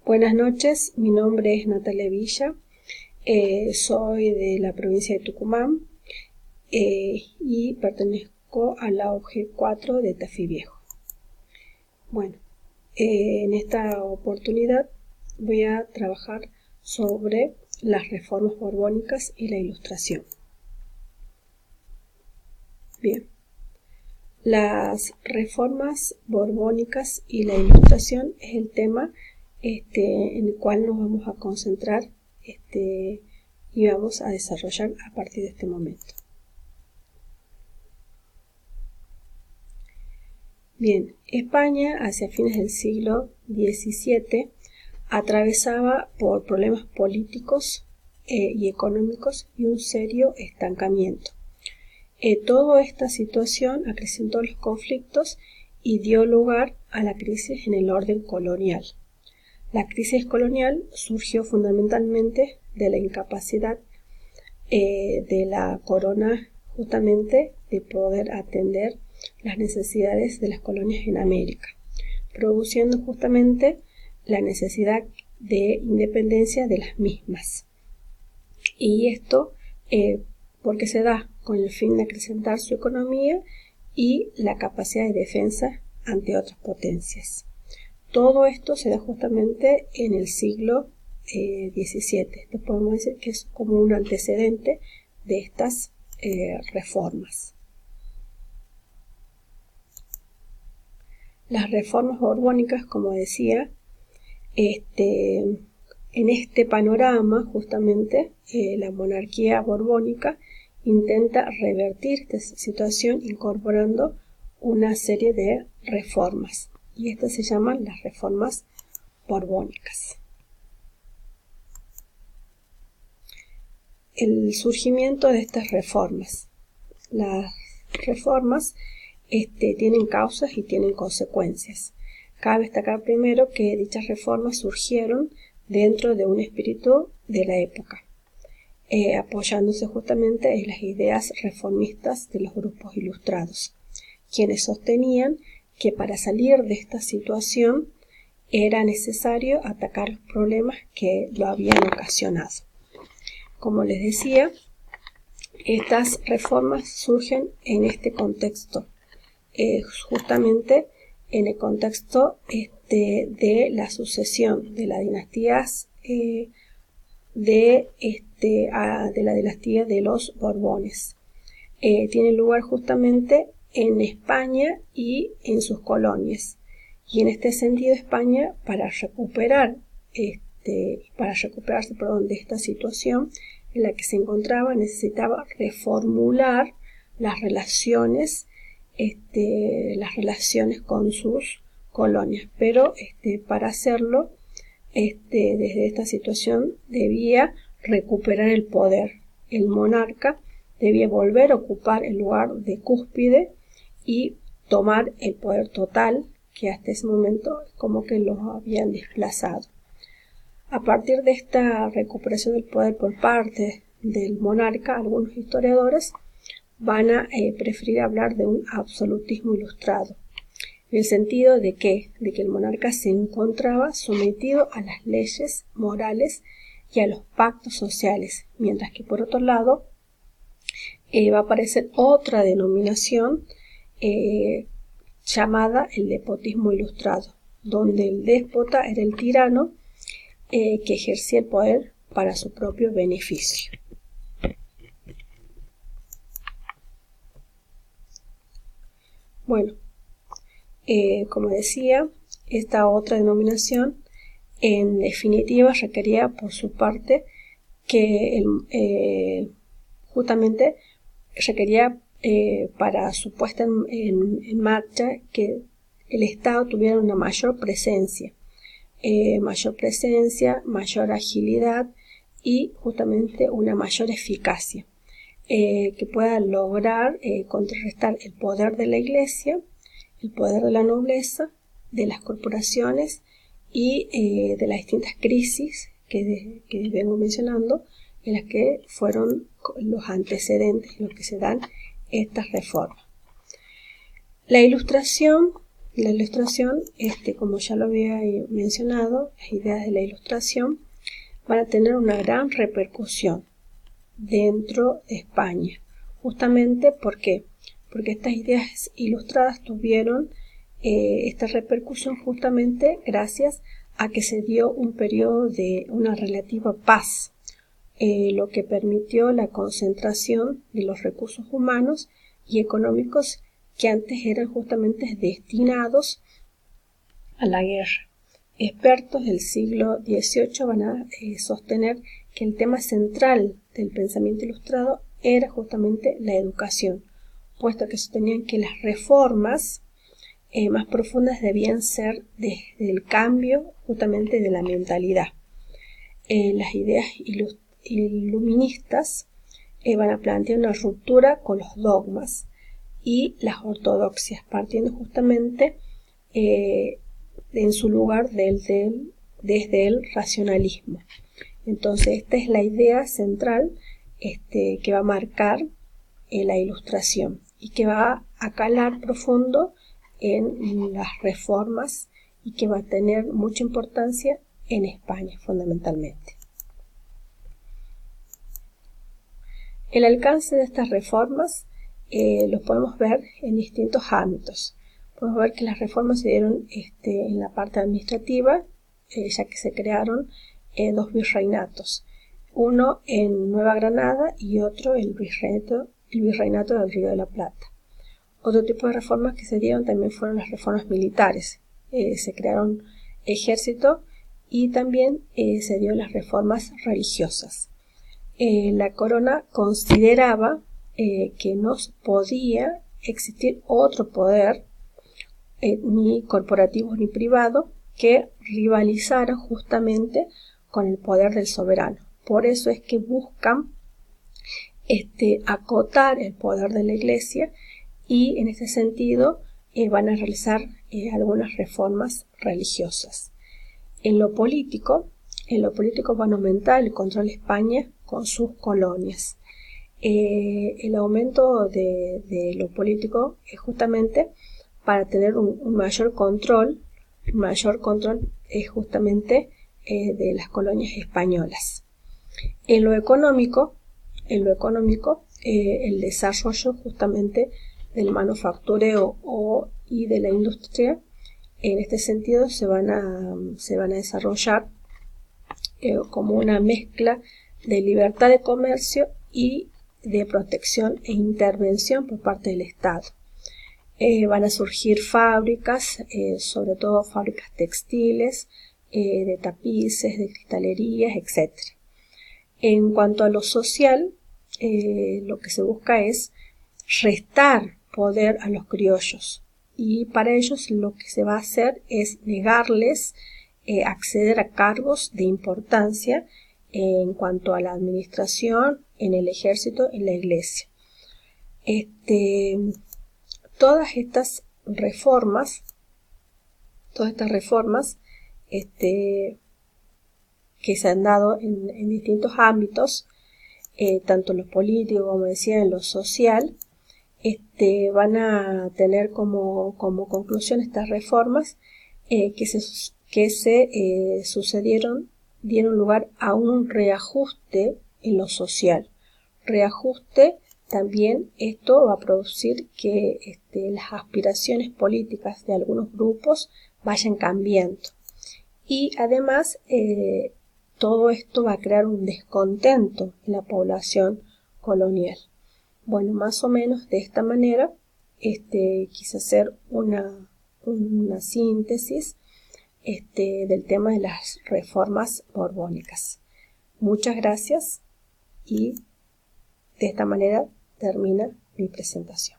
Buenas noches, mi nombre es Natalia Villa, soy de la provincia de Tucumán y pertenezco a la OG4 de Tafí Viejo. Bueno, en esta oportunidad voy a trabajar sobre las reformas borbónicas y la Ilustración. Bien, las reformas borbónicas y la Ilustración es el tema en el cual nos vamos a concentrar y vamos a desarrollar a partir de este momento. Bien, España hacia fines del siglo XVII atravesaba por problemas políticos y económicos y un serio estancamiento. Toda esta situación acrecentó los conflictos y dio lugar a la crisis en el orden colonial. La crisis colonial surgió fundamentalmente de la incapacidad de la corona justamente de poder atender las necesidades de las colonias en América, produciendo justamente la necesidad de independencia de las mismas. Y esto porque se da con el fin de acrecentar su economía y la capacidad de defensa ante otras potencias. Todo esto se da justamente en el siglo XVII. Esto podemos decir que es como un antecedente de estas reformas. Las reformas borbónicas, como decía, en este panorama justamente la monarquía borbónica intenta revertir esta situación incorporando una serie de reformas. Y estas se llaman las reformas borbónicas. El surgimiento de estas reformas. Las reformas tienen causas y tienen consecuencias. Cabe destacar primero que dichas reformas surgieron dentro de un espíritu de la época, apoyándose justamente en las ideas reformistas de los grupos ilustrados, quienes sostenían que para salir de esta situación era necesario atacar los problemas que lo habían ocasionado. Como les decía, estas reformas surgen en este contexto, justamente en el contexto de la sucesión de las dinastías de la dinastía de los Borbones. Tiene lugar justamente en España y en sus colonias. Y en este sentido España, para recuperarse de esta situación en la que se encontraba, necesitaba reformular las relaciones con sus colonias. Pero para hacerlo, desde esta situación debía recuperar el poder. El monarca debía volver a ocupar el lugar de cúspide y tomar el poder total que hasta ese momento como que los habían desplazado. A partir de esta recuperación del poder por parte del monarca, algunos historiadores van a preferir hablar de un absolutismo ilustrado, en el sentido de que el monarca se encontraba sometido a las leyes morales y a los pactos sociales, mientras que por otro lado va a aparecer otra denominación llamada el despotismo ilustrado, donde el déspota era el tirano que ejercía el poder para su propio beneficio. Bueno, como decía, esta otra denominación en definitiva requería por su parte que justamente requería para su puesta en marcha que el Estado tuviera una mayor presencia, mayor agilidad y justamente una mayor eficacia, que pueda lograr contrarrestar el poder de la Iglesia, el poder de la nobleza, de las corporaciones y de las distintas crisis que vengo mencionando, en las que fueron los antecedentes, los que se dan estas reformas. La Ilustración La ilustración, como ya lo había mencionado, las ideas de la ilustración van a tener una gran repercusión dentro de España. Justamente, ¿por qué? Porque estas ideas ilustradas tuvieron esta repercusión justamente gracias a que se dio un periodo de una relativa paz, lo que permitió la concentración de los recursos humanos y económicos que antes eran justamente destinados a la guerra. Expertos del siglo XVIII van a sostener que el tema central del pensamiento ilustrado era justamente la educación, puesto que sostenían que las reformas más profundas debían ser desde el cambio justamente de la mentalidad. Las ideas iluministas van a plantear una ruptura con los dogmas y las ortodoxias, partiendo justamente en su lugar desde el racionalismo. Entonces, esta es la idea central que va a marcar la ilustración y que va a calar profundo en las reformas y que va a tener mucha importancia en España fundamentalmente. El alcance de estas reformas lo podemos ver en distintos ámbitos. Podemos ver que las reformas se dieron en la parte administrativa, ya que se crearon dos virreinatos, uno en Nueva Granada y otro el virreinato del Río de la Plata. Otro tipo de reformas que se dieron también fueron las reformas militares. Se crearon ejército y también se dieron las reformas religiosas. La corona consideraba que no podía existir otro poder, ni corporativo ni privado, que rivalizara justamente con el poder del soberano. Por eso es que buscan acotar el poder de la Iglesia y en este sentido van a realizar algunas reformas religiosas. En lo político van a aumentar el control de España con sus colonias. El aumento de lo político es justamente para tener un mayor control es justamente de las colonias españolas. En lo económico, el desarrollo justamente del manufactureo y de la industria, en este sentido se van a desarrollar como una mezcla de libertad de comercio y de protección e intervención por parte del Estado. Van a surgir fábricas, sobre todo fábricas textiles, de tapices, de cristalerías, etc. En cuanto a lo social, lo que se busca es restar poder a los criollos, y para ellos lo que se va a hacer es negarles acceder a cargos de importancia en cuanto a la administración, en el ejército, en la iglesia. Todas estas reformas que se han dado en distintos ámbitos, tanto en lo político, como decía, en lo social, van a tener como conclusión estas reformas que se sucedieron, dieron lugar a un reajuste en lo social. Reajuste también, esto va a producir que las aspiraciones políticas de algunos grupos vayan cambiando. Y además, todo esto va a crear un descontento en la población colonial. Bueno, más o menos de esta manera, quise hacer una síntesis del tema de las reformas borbónicas. Muchas gracias y de esta manera termina mi presentación.